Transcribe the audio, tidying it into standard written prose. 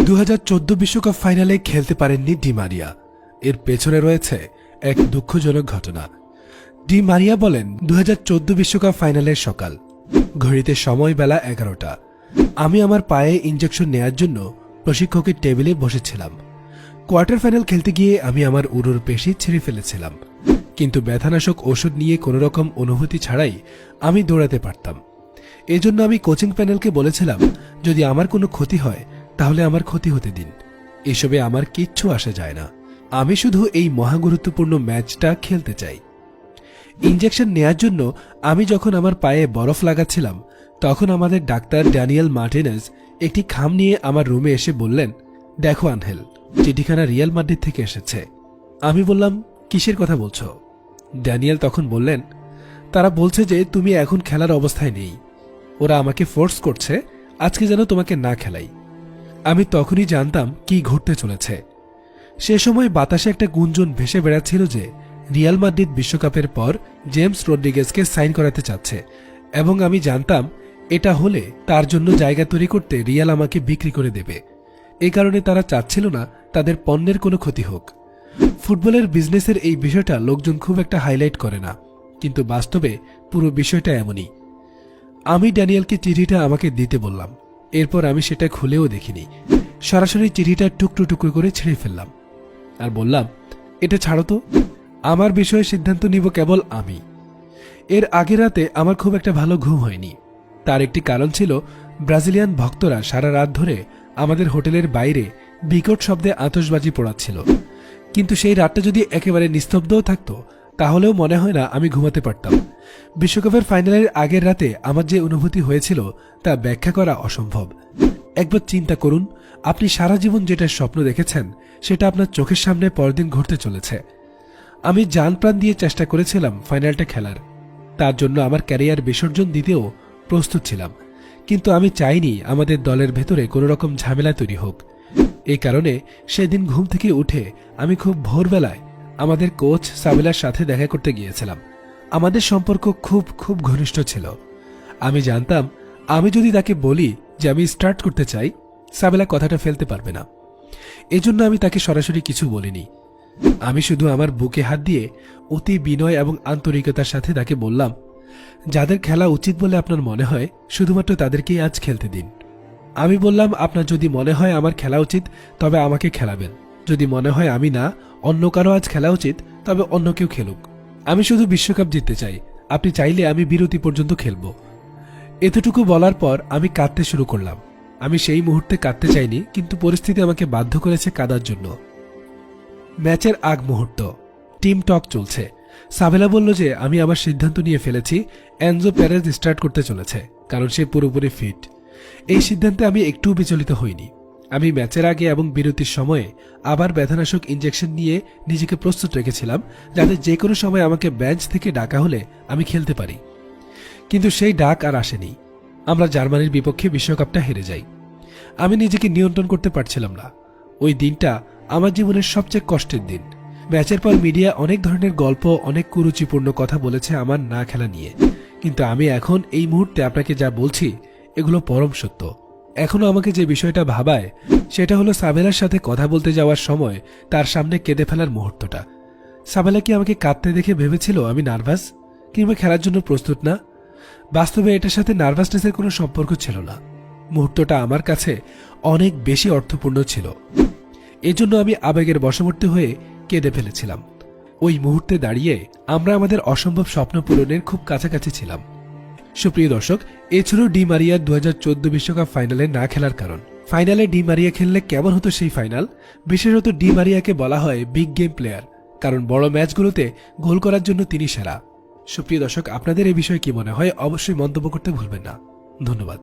2014 বিশ্বকাপ ফাইনালে খেলতে পারেননি ডি মারিয়া। এর পেছনে রয়েছে এক দুঃখজনক ঘটনা। ডি মারিয়া বলেন, 2014 বিশ্বকাপ ফাইনালের সকাল, ঘড়িতে সময় বেলা 11টা। আমি আমার পায়ে ইনজেকশন নেয়ার জন্য প্রশিক্ষকের টেবিলে বসেছিলাম। কোয়ার্টার ফাইনাল খেলতে গিয়ে আমি আমার উরুর পেশি ছিঁড়ে ফেলেছিলাম, কিন্তু ব্যথানাশক ওষুধ নিয়ে কোনোরকম অনুভূতি ছাড়াই আমি দৌড়াতে পারতাম। এজন্য আমি কোচিং প্যানেলকে বলেছিলাম, যদি আমার কোনো ক্ষতি হয় তাহলে আমার ক্ষতি হতে দিন, এসবে আমার কিচ্ছু আসে যায় না, আমি শুধু এই মহাগুরুত্বপূর্ণ ম্যাচটা খেলতে চাই। ইনজেকশন নেয়ার জন্য আমি যখন আমার পায়ে বরফ লাগাচ্ছিলাম, তখন আমাদের ডাক্তার ড্যানিয়েল মার্টিনেজ একটি খাম নিয়ে আমার রুমে এসে বললেন, দেখো আনহেল, চিঠিখানা রিয়াল মাদ্রিদ থেকে এসেছে। আমি বললাম, কিসের কথা বলছো? ড্যানিয়েল তখন বললেন, তারা বলছে যে তুমি এখন খেলার অবস্থায় নেই, ওরা আমাকে ফোর্স করছে আজকে যেন তোমাকে না খেলাই। আমি তখনই জানতাম কি ঘটতে চলেছে। সে সময় বাতাসে একটা গুঞ্জন ভেসে বেড়াচ্ছিল যে রিয়াল মাদ্রিদ বিশ্বকাপের পর জেমস রদ্রিগেজকে সাইন করাতে চাচ্ছে, এবং আমি জানতাম এটা হলে তার জন্য জায়গা তৈরি করতে রিয়াল আমাকে বিক্রি করে দেবে। এ কারণে তারা চাচ্ছিল না তাদের পণ্যের কোনো ক্ষতি হোক। ফুটবলের বিজনেসের এই বিষয়টা লোকজন খুব একটা হাইলাইট করে না, কিন্তু বাস্তবে পুরো বিষয়টা এমনই। আমি ড্যানিয়েলকে চিঠিটা আমাকে দিতে বললাম, এরপর আমি সেটা খুলেও দেখিনি, সরাসরি চিঠিটা টুকরো টুকরো করে ছিঁড়ে ফেললাম আর বললাম, এটা ছাড়ো তো, আমার বিষয়ে সিদ্ধান্ত নিব কেবল আমি। এর আগের রাতে আমার খুব একটা ভালো ঘুম হয়নি। তার একটি কারণ ছিল, ব্রাজিলিয়ান ভক্তরা সারা রাত ধরে আমাদের হোটেলের বাইরে বিকট শব্দে আতশবাজি পোড়াচ্ছিল। কিন্তু সেই রাতটা যদি একেবারে নিস্তব্ধও থাকতো, তাহলেও মনে হয় না আমি ঘুমাতে পারতাম। বিশ্বকাপের ফাইনালের আগের রাতে আমার যে অনুভূতি হয়েছিল তা ব্যাখ্যা করা অসম্ভব। একবার চিন্তা করুন, আপনি সারা জীবন যেটা স্বপ্ন দেখেছেন সেটা আপনার চোখের সামনে পরদিন ঘটতে চলেছে। আমি জান প্রাণ দিয়ে চেষ্টা করেছিলাম ফাইনালটা খেলার, তার জন্য আমার ক্যারিয়ার বিসর্জন দিতেও প্রস্তুত ছিলাম, কিন্তু আমি চাইনি আমাদের দলের ভেতরে কোনো রকম ঝামেলা তৈরি হোক। এই কারণে সেদিন ঘুম থেকে উঠে আমি খুব ভোরবেলায় আমাদের কোচ সাবেলার সাথে দেখা করতে গিয়েছিলাম। আমাদের সম্পর্ক খুব খুব ঘনিষ্ঠ ছিল। আমি জানতাম আমি যদি তাকে বলি যে আমি স্টার্ট করতে চাই, সাবেলা কথাটা ফেলতে পারবে না। এজন্য আমি তাকে সরাসরি কিছু বলিনি। আমি শুধু আমার বুকে হাত দিয়ে অতি বিনয় এবং আন্তরিকতার সাথে তাকে বললাম, যাদের খেলা উচিত বলে আপনার মনে হয় শুধুমাত্র তাদেরকেই আজ খেলতে দিন। আমি বললাম, আপনার যদি মনে হয় আমার খেলা উচিত তবে আমাকে খেলাবেন, যদি মনে হয় আমি না, অন্য কারো আজ খেলা উচিত তবে অন্য কেউ খেলুক। আমি শুধু বিশ্বকাপ জিততে চাই, আপনি চাইলে আমি বিরতি পর্যন্ত খেলব। এতটুকু বলার পর আমি কাঁদতে শুরু করলাম। আমি সেই মুহূর্তে কাঁদতে চাইনি, কিন্তু পরিস্থিতি আমাকে বাধ্য করেছে কাঁদার জন্য। ম্যাচের আগ মুহূর্ত, টিম টক চলছে। সাবেলা বলল যে আমি আমার সিদ্ধান্ত নিয়ে ফেলেছি, এনজো পেরেজ স্টার্ট করতে চলেছে, কারণ সে পুরোপুরি ফিট। এই সিদ্ধান্তে আমি একটু বিচলিত হইনি। আমি ম্যাচের আগে এবং বিরতির সময়ে আবার ব্যথানাশক ইনজেকশন নিয়ে নিজেকে প্রস্তুত রেখেছিলাম, যাতে যে কোনো সময় আমাকে বেঞ্চ থেকে ডাকা হলে আমি খেলতে পারি। কিন্তু সেই ডাক আর আসেনি। আমরা জার্মানির বিপক্ষে বিশ্বকাপটা হেরে যাই। আমি নিজেকে নিয়ন্ত্রণ করতে পারছিলাম না। ওই দিনটা আমার জীবনের সবচেয়ে কষ্টের দিন। ম্যাচের পর মিডিয়া অনেক ধরনের গল্প, অনেক কুরুচিপূর্ণ কথা বলেছে আমার না খেলা নিয়ে, কিন্তু আমি এখন এই মুহূর্তে আপনাকে যা বলছি এগুলো পরম সত্য। এখনো আমাকে যে বিষয়টা ভাবায় সেটা হলো সাবেলার সাথে কথা বলতে যাওয়ার সময় তার সামনে কেঁদে ফেলার মুহূর্তটা। সাবেলা কি আমাকে কাঁদতে দেখে ভেবেছিল আমি নার্ভাস কিংবা খেলার জন্য প্রস্তুত না? বাস্তবে এটার সাথে নার্ভাসনেসের কোনো সম্পর্ক ছিল না। মুহূর্তটা আমার কাছে অনেক বেশি অর্থপূর্ণ ছিল, এজন্য আমি আবেগের বশবর্তী হয়ে কেঁদে ফেলেছিলাম। ওই মুহূর্তে দাঁড়িয়ে আমরা আমাদের অসম্ভব স্বপ্ন পূরণের খুব কাছাকাছি ছিলাম। সুপ্রিয় দর্শক, এ ছিল ডি মারিয়ার 2014 বিশ্বকাপ ফাইনালে না খেলার কারণ। ফাইনালে ডি মারিয়া খেললে কেমন হতো সেই ফাইনাল? বিশেষত ডি মারিয়াকে বলা হয় বিগ গেম প্লেয়ার, কারণ বড় ম্যাচগুলোতে গোল করার জন্য তিনি সেরা। সুপ্রিয় দর্শক, আপনাদের এই বিষয়ে কি মনে হয় অবশ্যই মন্তব্য করতে ভুলবেন না। ধন্যবাদ।